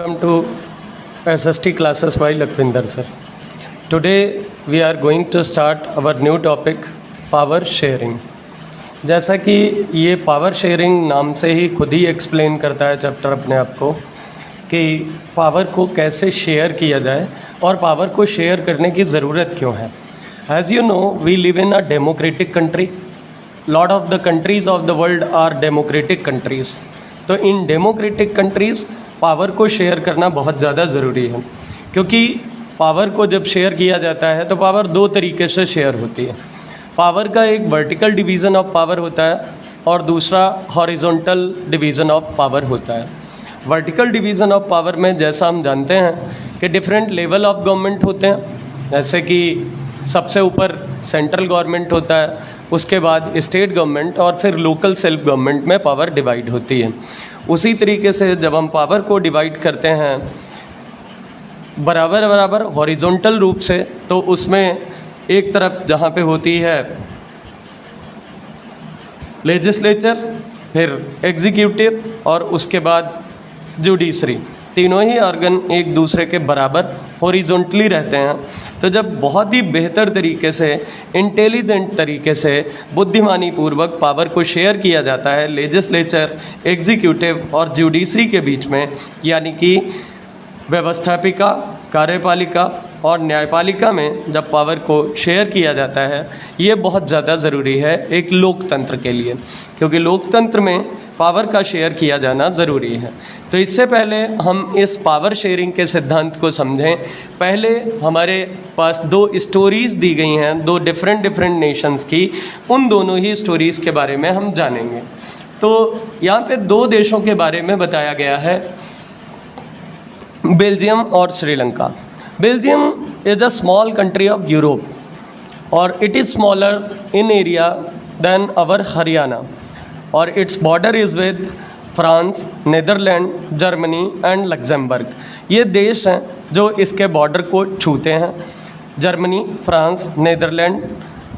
Welcome to SST classes by Lakwinder sir. Today we are going to start our new topic power sharing. जैसा कि ये power sharing नाम से ही खुद ही explain करता है चैप्टर अपने आप को कि पावर को कैसे शेयर किया जाए और पावर को शेयर करने की ज़रूरत क्यों है. As you know, we live in a democratic country. Lot of the countries of the world are democratic countries. तो इन डेमोक्रेटिक कंट्रीज़ पावर को शेयर करना बहुत ज़्यादा ज़रूरी है, क्योंकि पावर को जब शेयर किया जाता है तो पावर दो तरीके से शेयर होती है. पावर का एक वर्टिकल डिवीज़न ऑफ पावर होता है और दूसरा हॉरिजॉन्टल डिवीज़न ऑफ पावर होता है. वर्टिकल डिवीज़न ऑफ पावर में जैसा हम जानते हैं कि डिफरेंट लेवल ऑफ गवर्नमेंट होते हैं, जैसे कि सबसे ऊपर सेंट्रल गवर्नमेंट होता है, उसके बाद स्टेट गवर्नमेंट और फिर लोकल सेल्फ गवर्नमेंट में पावर डिवाइड होती है. उसी तरीके से जब हम पावर को डिवाइड करते हैं बराबर बराबर हॉरिजॉन्टल रूप से, तो उसमें एक तरफ जहाँ पे होती है लेजिस्लेचर, फिर एग्जीक्यूटिव और उसके बाद जुडिशरी, तीनों ही ऑर्गन एक दूसरे के बराबर हॉरिजॉन्टली रहते हैं. तो जब बहुत ही बेहतर तरीके से, इंटेलिजेंट तरीके से, बुद्धिमानी पूर्वक पावर को शेयर किया जाता है लेजिस्लेचर, एग्जीक्यूटिव और जुडिशरी के बीच में, यानी कि व्यवस्थापिका, कार्यपालिका और न्यायपालिका में जब पावर को शेयर किया जाता है, ये बहुत ज़्यादा ज़रूरी है एक लोकतंत्र के लिए, क्योंकि लोकतंत्र में पावर का शेयर किया जाना ज़रूरी है. तो इससे पहले हम इस पावर शेयरिंग के सिद्धांत को समझें. पहले हमारे पास दो स्टोरीज़ दी गई हैं, दो डिफरेंट नेशंस की. उन दोनों ही स्टोरीज़ के बारे में हम जानेंगे. तो यहाँ पे दो देशों के बारे में बताया गया है, बेल्जियम और Sri Lanka. Belgium is a small country of Europe और it is smaller in area than our Haryana और its border is with France, Netherland, Germany and Luxembourg. ये देश हैं जो इसके बॉर्डर को छूते हैं. जर्मनी, फ्रांस, नीदरलैंड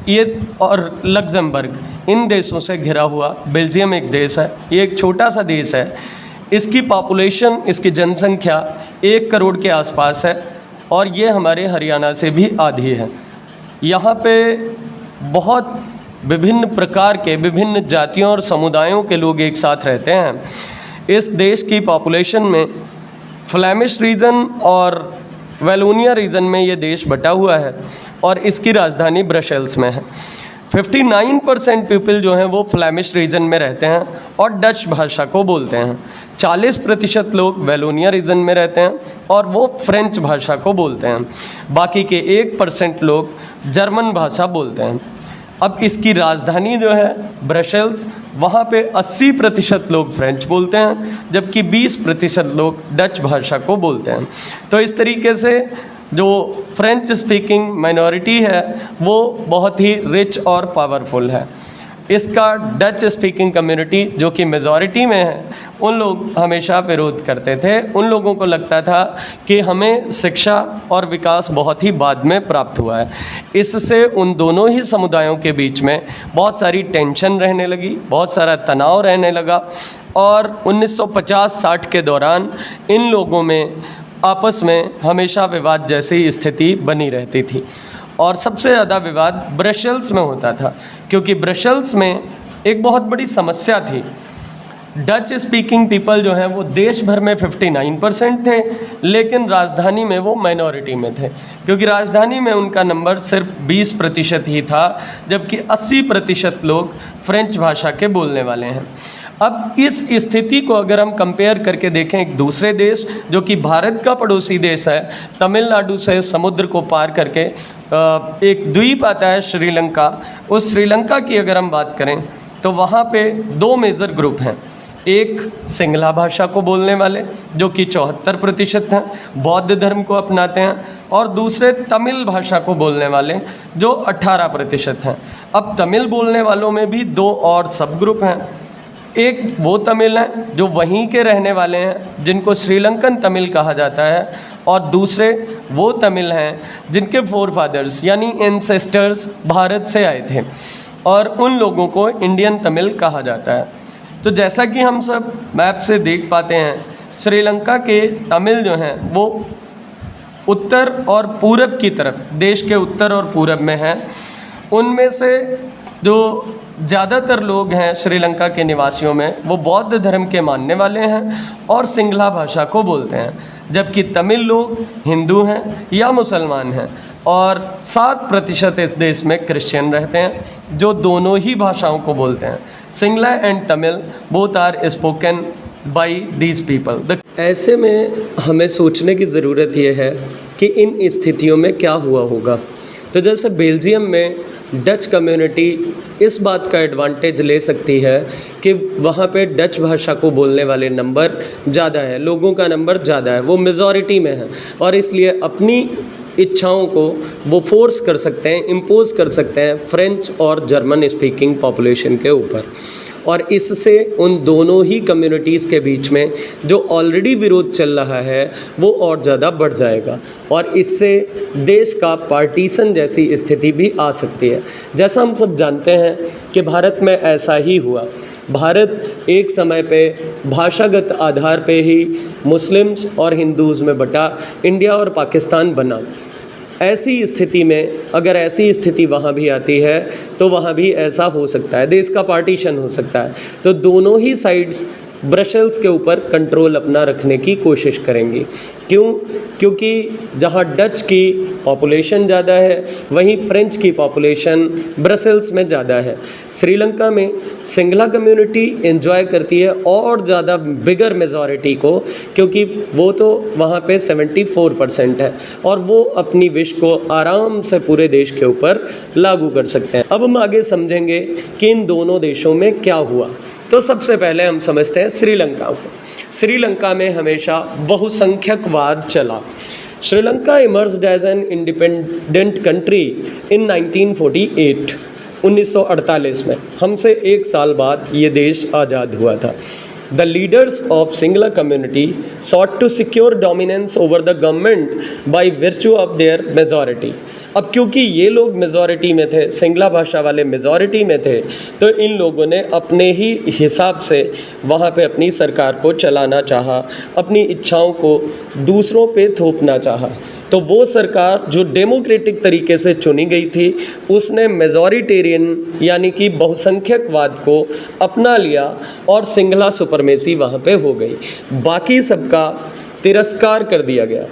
ये और लग्जमबर्ग, इन देशों से घिरा हुआ बेल्जियम एक देश है. ये एक छोटा सा देश है. इसकी पॉपुलेशन, इसकी जनसंख्या 1 करोड़ के आसपास है और ये हमारे हरियाणा से भी आधी है. यहाँ पे बहुत विभिन्न प्रकार के, विभिन्न जातियों और समुदायों के लोग एक साथ रहते हैं. इस देश की पॉपुलेशन में फ्लैमिश रीजन और वैलोनिया रीजन में ये देश बटा हुआ है और इसकी राजधानी ब्रसेल्स में है. 59% पीपल जो हैं वो फ्लैमिश रीजन में रहते हैं और डच भाषा को बोलते हैं. 40% लोग वैलोनिया रीजन में रहते हैं और वो फ्रेंच भाषा को बोलते हैं. बाकी के 1% लोग जर्मन भाषा बोलते हैं. अब इसकी राजधानी जो है ब्रसेल्स, वहाँ पे 80% लोग फ्रेंच बोलते हैं, जबकि 20% लोग डच भाषा को बोलते हैं. तो इस तरीके से जो फ्रेंच स्पीकिंग माइनॉरिटी है वो बहुत ही रिच और पावरफुल है. इसका डच स्पीकिंग कम्युनिटी जो कि मेजॉरिटी में है, उन लोग हमेशा विरोध करते थे. उन लोगों को लगता था कि हमें शिक्षा और विकास बहुत ही बाद में प्राप्त हुआ है. इससे उन दोनों ही समुदायों के बीच में बहुत सारी टेंशन रहने लगी, बहुत सारा तनाव रहने लगा और 1950-60 के दौरान इन लोगों में आपस में हमेशा विवाद जैसी स्थिति बनी रहती थी. और सबसे ज़्यादा विवाद ब्रसेल्स में होता था, क्योंकि ब्रसेल्स में एक बहुत बड़ी समस्या थी. डच स्पीकिंग पीपल जो हैं वो देश भर में 59% थे, लेकिन राजधानी में वो माइनॉरिटी में थे, क्योंकि राजधानी में उनका नंबर सिर्फ 20% ही था, जबकि 80% लोग फ्रेंच भाषा के बोलने वाले हैं. अब इस स्थिति को अगर हम कंपेयर करके देखें एक दूसरे देश जो कि भारत का पड़ोसी देश है, तमिलनाडु से समुद्र को पार करके एक द्वीप आता है श्रीलंका. उस श्रीलंका की अगर हम बात करें तो वहाँ पे दो मेजर ग्रुप हैं. एक सिंगला भाषा को बोलने वाले जो कि 74% हैं, बौद्ध धर्म को अपनाते हैं, और दूसरे तमिल भाषा को बोलने वाले जो 18% हैं. अब तमिल बोलने वालों में भी दो और सब ग्रुप हैं. एक वो तमिल हैं जो वहीं के रहने वाले हैं, जिनको श्रीलंकन तमिल कहा जाता है, और दूसरे वो तमिल हैं जिनके फोरफादर्स यानी एंसेस्टर्स भारत से आए थे, और उन लोगों को इंडियन तमिल कहा जाता है. तो जैसा कि हम सब मैप से देख पाते हैं, श्रीलंका के तमिल जो हैं वो उत्तर और पूरब की तरफ, देश के उत्तर और पूरब में हैं। उनमें से जो ज़्यादातर लोग हैं श्रीलंका के निवासियों में वो बौद्ध धर्म के मानने वाले हैं और सिंगला भाषा को बोलते हैं, जबकि तमिल लोग हिंदू हैं या मुसलमान हैं और 7% इस देश में क्रिश्चियन रहते हैं जो दोनों ही भाषाओं को बोलते हैं। Sinhala and Tamil both are spoken by these people. ऐसे में हमें सोचने की ज़रूरत यह है कि इन स्थितियों में क्या हुआ होगा। तो जैसे बेल्जियम में डच कम्युनिटी इस बात का एडवांटेज ले सकती है कि वहाँ पे डच भाषा को बोलने वाले नंबर ज़्यादा है, लोगों का नंबर ज़्यादा है, वो मेजॉरिटी में है और इसलिए अपनी इच्छाओं को वो फोर्स कर सकते हैं, इम्पोज कर सकते हैं फ्रेंच और जर्मन स्पीकिंग पॉपुलेशन के ऊपर। और इससे उन दोनों ही कम्युनिटीज़ के बीच में जो ऑलरेडी विरोध चल रहा है वो और ज़्यादा बढ़ जाएगा और इससे देश का पार्टीशन जैसी स्थिति भी आ सकती है। जैसा हम सब जानते हैं कि भारत में ऐसा ही हुआ। भारत एक समय पे भाषागत आधार पे ही मुस्लिम्स और हिंदूज़ में बटा, इंडिया और पाकिस्तान बना। ऐसी स्थिति में अगर ऐसी स्थिति वहाँ भी आती है तो वहाँ भी ऐसा हो सकता है, देश का पार्टीशन हो सकता है। तो दोनों ही साइड्स ब्रसेल्स के ऊपर कंट्रोल अपना रखने की कोशिश करेंगी। क्यों? क्योंकि जहाँ डच की पॉपुलेशन ज़्यादा है वहीं फ्रेंच की पॉपुलेशन ब्रसेल्स में ज़्यादा है। श्रीलंका में सिंगला कम्युनिटी एंजॉय करती है और ज़्यादा बिगर मेजॉरिटी को, क्योंकि वो तो वहाँ पे 74% है और वो अपनी विश को आराम से पूरे देश के ऊपर लागू कर सकते हैं। अब हम आगे समझेंगे कि इन दोनों देशों में क्या हुआ। तो सबसे पहले हम समझते हैं श्रीलंका को। श्रीलंका में हमेशा बहुसंख्यकवाद चला। Sri Lanka emerged as an independent country in 1948, 1948 में, हमसे एक साल बाद ये देश आज़ाद हुआ था। The leaders of Singla community sought to secure dominance over the government by virtue of their majority। अब क्योंकि ये लोग मेजॉरिटी में थे, सिंगला भाषा वाले मेजॉरिटी में थे, तो इन लोगों ने अपने ही हिसाब से वहाँ पे अपनी सरकार को चलाना चाहा, अपनी इच्छाओं को दूसरों पे थोपना चाहा। तो वो सरकार जो डेमोक्रेटिक तरीके से चुनी गई थी उसने मेजॉरिटेरियन यानी कि बहुसंख्यकवाद को अपना लिया और सिंगला सुपरमेसी वहाँ पे हो गई। बाकी सबका तिरस्कार कर दिया गया।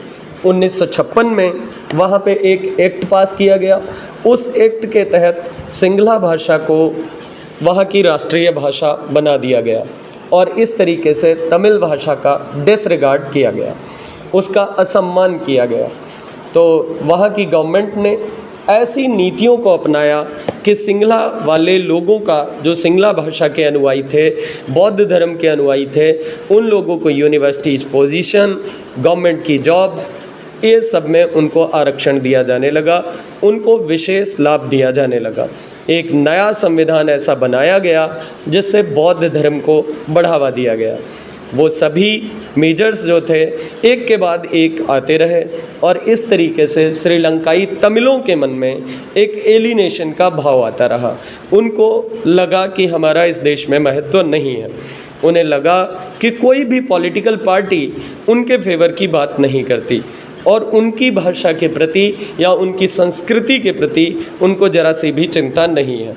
1956 में वहाँ पे एक एक्ट पास किया गया। उस एक्ट के तहत सिंगला भाषा को वहाँ की राष्ट्रीय भाषा बना दिया गया और इस तरीके से तमिल भाषा का डिसरिगार्ड किया गया, उसका असम्मान किया गया। तो वहाँ की गवर्नमेंट ने ऐसी नीतियों को अपनाया कि सिंगला वाले लोगों का, जो सिंगला भाषा के अनुयायी थे, बौद्ध धर्म के अनुयायी थे, उन लोगों को यूनिवर्सिटीज़ पोजीशन, गवर्नमेंट की जॉब्स, ये सब में उनको आरक्षण दिया जाने लगा, उनको विशेष लाभ दिया जाने लगा। एक नया संविधान ऐसा बनाया गया जिससे बौद्ध धर्म को बढ़ावा दिया गया। वो सभी मेजर्स जो थे एक के बाद एक आते रहे और इस तरीके से श्रीलंकाई तमिलों के मन में एक एलिनेशन का भाव आता रहा। उनको लगा कि हमारा इस देश में महत्व नहीं है। उन्हें लगा कि कोई भी पॉलिटिकल पार्टी उनके फेवर की बात नहीं करती और उनकी भाषा के प्रति या उनकी संस्कृति के प्रति उनको जरा सी भी चिंता नहीं है।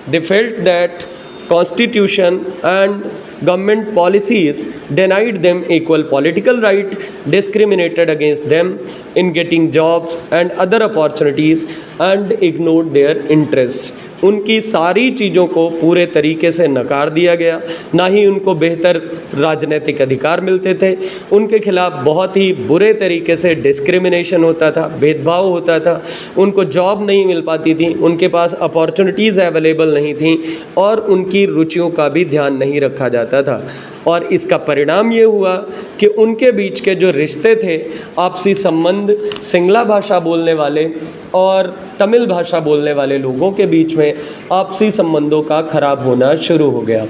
They felt that Constitution and government policies denied them equal political right, discriminated against them in getting jobs and other opportunities and ignored their interests। उनकी सारी चीज़ों को पूरे तरीके से नकार दिया गया, ना ही उनको बेहतर राजनीतिक अधिकार मिलते थे, उनके खिलाफ बहुत ही बुरे तरीके से डिस्क्रिमिनेशन होता था, भेदभाव होता था, उनको जॉब नहीं मिल पाती थी, उनके पास अपॉर्चुनिटीज़ अवेलेबल नहीं थी और उनकी रुचियों का भी ध्यान नहीं रखा जाता था। और इसका परिणाम ये हुआ कि उनके बीच के जो रिश्ते थे, आपसी संबंध सिंगला भाषा बोलने वाले और तमिल भाषा बोलने वाले लोगों के बीच में आपसी संबंधों का खराब होना शुरू हो गया।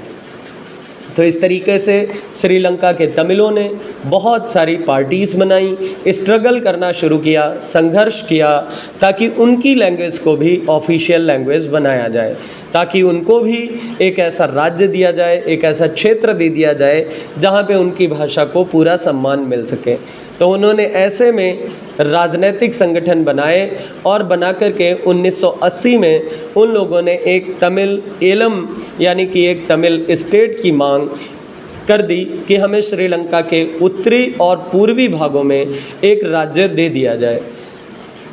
तो इस तरीके से श्रीलंका के तमिलों ने बहुत सारी पार्टीज़ बनाई, स्ट्रगल करना शुरू किया, संघर्ष किया ताकि उनकी लैंग्वेज को भी ऑफिशियल लैंग्वेज बनाया जाए। ताकि उनको भी एक ऐसा राज्य दिया जाए, एक ऐसा क्षेत्र दे दिया जाए जहाँ पे उनकी भाषा को पूरा सम्मान मिल सके। तो उन्होंने ऐसे में राजनीतिक संगठन बनाए और बना करके 1980 में उन लोगों ने एक तमिल एलम यानी कि एक तमिल स्टेट की मांग कर दी कि हमें श्रीलंका के उत्तरी और पूर्वी भागों में एक राज्य दे दिया जाए।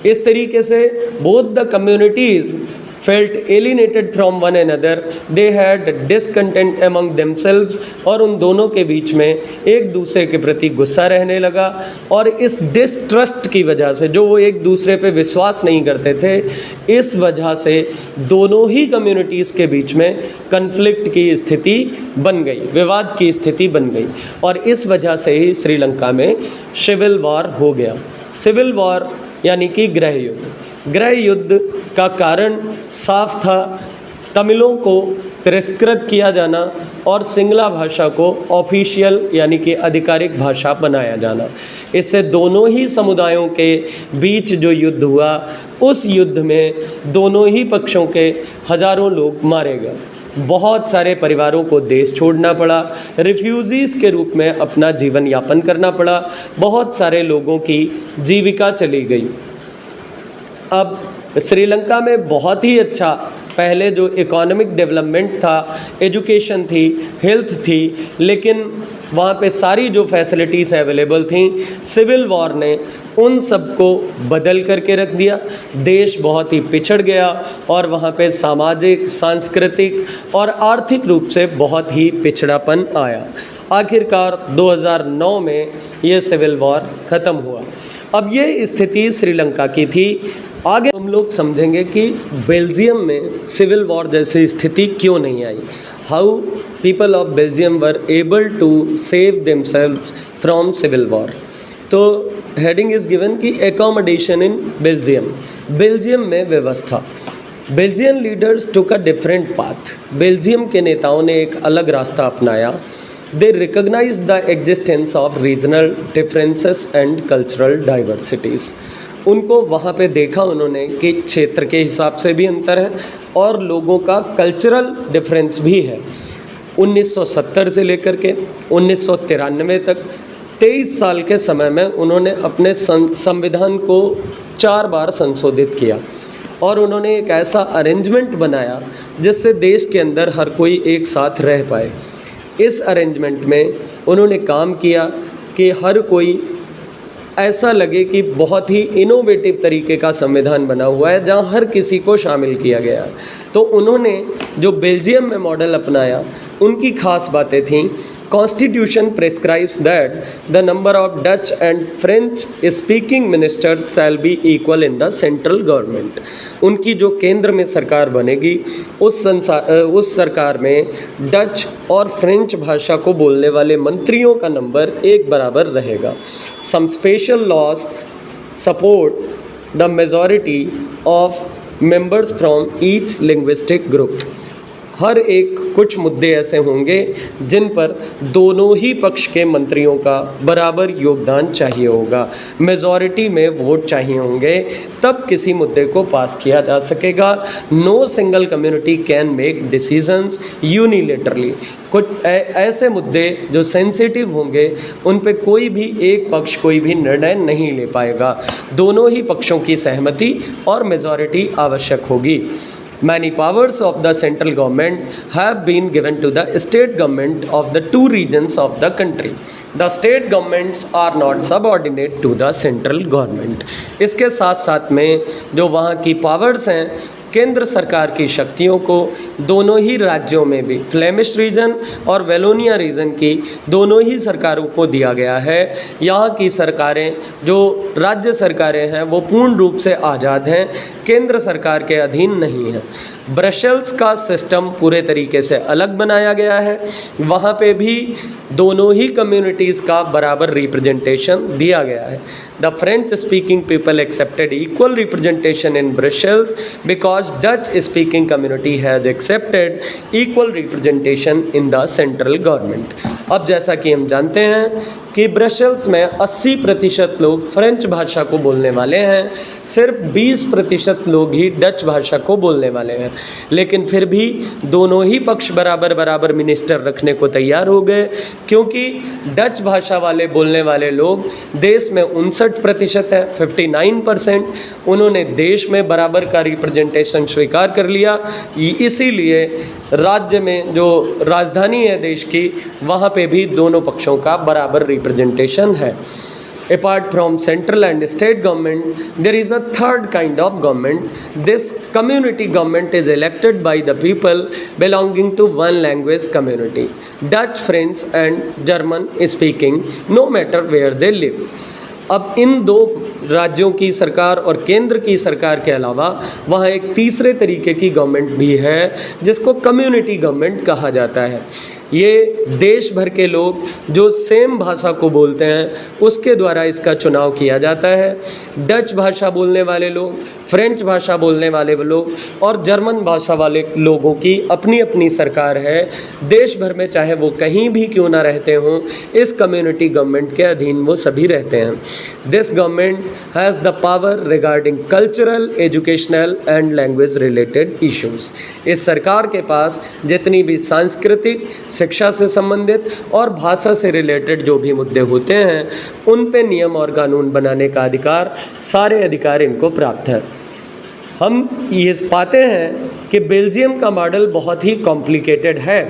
इस तरीके से both the communities felt alienated from one another, they had discontent among themselves, और उन दोनों के बीच में एक दूसरे के प्रति गुस्सा रहने लगा। और इस डिस्ट्रस्ट की वजह से, जो वो एक दूसरे पे विश्वास नहीं करते थे, इस वजह से दोनों ही कम्युनिटीज़ के बीच में कन्फ्लिक्ट की स्थिति बन गई, विवाद की स्थिति बन गई, और इस वजह से ही श्रीलंका में सिविल वॉर हो गया। सिविल वॉर यानी कि गृह युद्ध। गृह युद्ध का कारण साफ था, तमिलों को तिरस्कृत किया जाना और सिंगला भाषा को ऑफिशियल यानी कि आधिकारिक भाषा बनाया जाना। इससे दोनों ही समुदायों के बीच जो युद्ध हुआ, उस युद्ध में दोनों ही पक्षों के हज़ारों लोग मारे गए। बहुत सारे परिवारों को देश छोड़ना पड़ा, रिफ्यूज़ीज़ के रूप में अपना जीवन यापन करना पड़ा, बहुत सारे लोगों की जीविका चली गई। अब श्रीलंका में बहुत ही अच्छा पहले जो इकोनॉमिक डेवलपमेंट था, एजुकेशन थी, हेल्थ थी, लेकिन वहाँ पे सारी जो फैसिलिटीज़ अवेलेबल थी, सिविल वॉर ने उन सबको बदल करके रख दिया। देश बहुत ही पिछड़ गया और वहाँ पे सामाजिक, सांस्कृतिक और आर्थिक रूप से बहुत ही पिछड़ापन आया। आखिरकार 2009 में ये सिविल वॉर ख़त्म हुआ। अब ये स्थिति श्रीलंका की थी। आगे हम लोग समझेंगे कि बेल्जियम में सिविल वॉर जैसी स्थिति क्यों नहीं आई, how people of Belgium were able to save themselves from civil war. तो हेडिंग इज़ गिवन कि एकोमोडेशन इन बेल्जियम। बेल्जियम में व्यवस्था। Belgian leaders took a different path. Belgium के नेताओं ने एक अलग रास्ता अपनाया। They recognized the existence of regional differences and cultural diversities. उनको वहाँ पे देखा उन्होंने कि क्षेत्र के हिसाब से भी अंतर है और लोगों का कल्चरल डिफरेंस भी है। 1970 से लेकर के 1993 तक 23 साल के समय में उन्होंने अपने संविधान को 4 बार संशोधित किया और उन्होंने एक ऐसा अरेंजमेंट बनाया जिससे देश के अंदर हर कोई एक साथ रह पाए। इस अरेंजमेंट में उन्होंने काम किया कि हर कोई ऐसा लगे कि बहुत ही इनोवेटिव तरीके का संविधान बना हुआ है जहां हर किसी को शामिल किया गया। तो उन्होंने जो बेल्जियम में मॉडल अपनाया, उनकी खास बातें थीं। Constitution prescribes that the number of Dutch and French speaking ministers shall be equal in the central government. उनकी जो केंद्र में सरकार बनेगी, उस सरकार में डच और फ्रेंच भाषा को बोलने वाले मंत्रियों का नंबर एक बराबर रहेगा। Some special laws support the majority of members from each linguistic group. हर एक कुछ मुद्दे ऐसे होंगे जिन पर दोनों ही पक्ष के मंत्रियों का बराबर योगदान चाहिए होगा, मेजॉरिटी में वोट चाहिए होंगे, तब किसी मुद्दे को पास किया जा सकेगा। No single community can make decisions unilaterally. कुछ ऐसे मुद्दे जो सेंसिटिव होंगे उन पे कोई भी एक पक्ष कोई भी निर्णय नहीं ले पाएगा, दोनों ही पक्षों की सहमति और मेजॉरिटी आवश्यक होगी। Many powers of the central government have been given to the state government of the two regions of the country. The state governments are not subordinate to the central government. इसके साथ साथ में जो वहाँ की powers हैं, केंद्र सरकार की शक्तियों को दोनों ही राज्यों में भी, फ्लेमिश रीजन और वेलोनिया रीजन की दोनों ही सरकारों को दिया गया है। यहाँ की सरकारें, जो राज्य सरकारें हैं, वो पूर्ण रूप से आज़ाद हैं, केंद्र सरकार के अधीन नहीं हैं। ब्रसेल्स का सिस्टम पूरे तरीके से अलग बनाया गया है। वहाँ पे भी दोनों ही कम्युनिटीज़ का बराबर रिप्रेजेंटेशन दिया गया है। The French speaking people accepted equal representation in Brussels because Dutch speaking community has accepted equal representation in the central government. अब जैसा कि हम जानते हैं कि ब्रसेल्स में 80% लोग फ्रेंच भाषा को बोलने वाले हैं, सिर्फ 20% लोग ही डच भाषा को बोलने वाले हैं। लेकिन फिर भी दोनों ही पक्ष बराबर बराबर मिनिस्टर रखने को तैयार हो गए, क्योंकि डच भाषा वाले बोलने वाले लोग देश में 59% है, 59%। उन्होंने देश में बराबर का रिप्रेजेंटेशन स्वीकार कर लिया। इसीलिए राज्य में जो राजधानी है देश की, वहाँ पे भी दोनों पक्षों का बराबर रिप्रेजेंटेशन है। Apart from central and state government, there is a third kind of government. This community government is elected by the people belonging to one language community, Dutch, French and German speaking, no matter where they live. अब इन दो राज्यों की सरकार और केंद्र की सरकार के अलावा वहाँ एक तीसरे तरीके की गवर्नमेंट भी है, जिसको कम्युनिटी गवर्नमेंट कहा जाता है। ये देश भर के लोग जो सेम भाषा को बोलते हैं उसके द्वारा इसका चुनाव किया जाता है। डच भाषा बोलने वाले लोग, फ्रेंच भाषा बोलने वाले लोग और जर्मन भाषा वाले लोगों की अपनी अपनी सरकार है। देश भर में चाहे वो कहीं भी क्यों ना रहते हों, इस कम्युनिटी गवर्नमेंट के अधीन वो सभी रहते हैं। This government has the power regarding cultural, educational and language related issues. इस सरकार के पास जितनी भी सांस्कृतिक, शिक्षा से संबंधित और भाषा से रिलेटेड जो भी मुद्दे होते हैं, उन पे नियम और कानून बनाने का अधिकार, सारे अधिकार इनको प्राप्त है। हम ये पाते हैं कि बेल्जियम का मॉडल बहुत ही कॉम्प्लिकेटेड है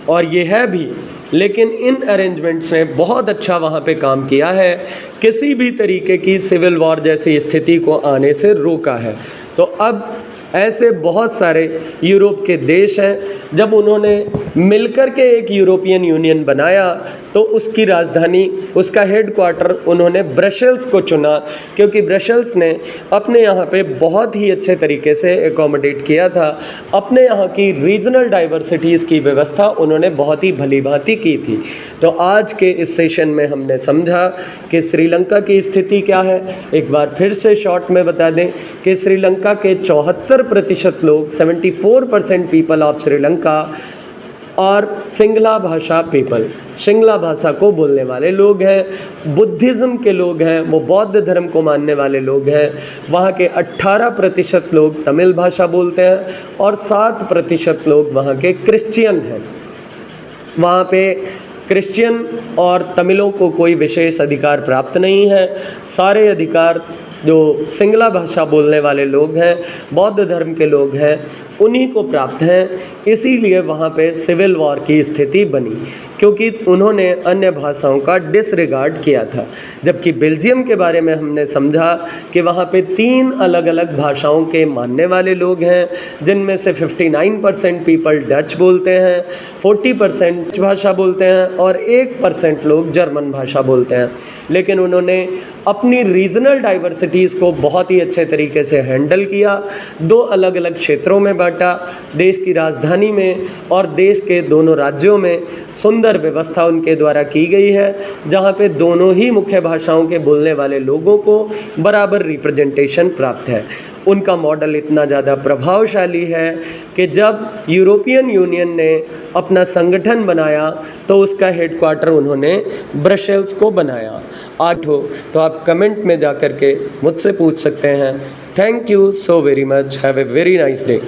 और ये है भी, लेकिन इन अरेंजमेंट्स ने बहुत अच्छा वहाँ पे काम किया है, किसी भी तरीके की सिविल वॉर जैसी स्थिति को आने से रोका है। तो अब ऐसे बहुत सारे यूरोप के देश हैं, जब उन्होंने मिलकर के एक यूरोपियन यूनियन बनाया तो उसकी राजधानी, उसका हेडक्वार्टर उन्होंने ब्रसेल्स को चुना, क्योंकि ब्रसेल्स ने अपने यहाँ पे बहुत ही अच्छे तरीके से एकोमोडेट किया था। अपने यहाँ की रीजनल डाइवर्सिटीज़ की व्यवस्था उन्होंने बहुत ही भली भांति की थी। तो आज के इस सेशन में हमने समझा कि श्रीलंका की स्थिति क्या है। एक बार फिर से शॉर्ट में बता दें कि श्रीलंका के 74% लोग, 74% पीपल ऑफ श्रीलंका और सिंगला भाषा पीपल, सिंगला भाषा को बोलने वाले लोग हैं। बुद्धिज़्म के लोग हैं, वो बौद्ध धर्म को मानने वाले लोग हैं। वहाँ के 18% लोग तमिल भाषा बोलते हैं और 7% लोग वहाँ के क्रिश्चियन हैं। वहाँ पे क्रिश्चियन और तमिलों को कोई विशेष अधिकार प्राप्त नहीं है। सारे अधिकार जो सिंगला भाषा बोलने वाले लोग हैं, बौद्ध धर्म के लोग हैं, उन्हीं को प्राप्त हैं। इसीलिए वहाँ पे सिविल वॉर की स्थिति बनी, क्योंकि उन्होंने अन्य भाषाओं का डिसरिगार्ड किया था। जबकि बेल्जियम के बारे में हमने समझा कि वहाँ पे 3 अलग अलग भाषाओं के मानने वाले लोग हैं, जिनमें से 59% पीपल डच बोलते हैं, 40% भाषा बोलते हैं और 1% लोग जर्मन भाषा बोलते हैं। लेकिन उन्होंने अपनी रीजनल डाइवर्सिटीज़ को बहुत ही अच्छे तरीके से हैंडल किया। 2 अलग अलग क्षेत्रों में बांटा, देश की राजधानी में और देश के दोनों राज्यों में सुंदर व्यवस्था उनके द्वारा की गई है, जहाँ पे दोनों ही मुख्य भाषाओं के बोलने वाले लोगों को बराबर रिप्रेजेंटेशन प्राप्त है। उनका मॉडल इतना ज़्यादा प्रभावशाली है कि जब यूरोपियन यूनियन ने अपना संगठन बनाया तो उसका हेडक्वार्टर उन्होंने ब्रसेल्स को बनाया। आठ हो तो आप कमेंट में जा कर के मुझसे पूछ सकते हैं। Thank you so very much. Have a very nice day.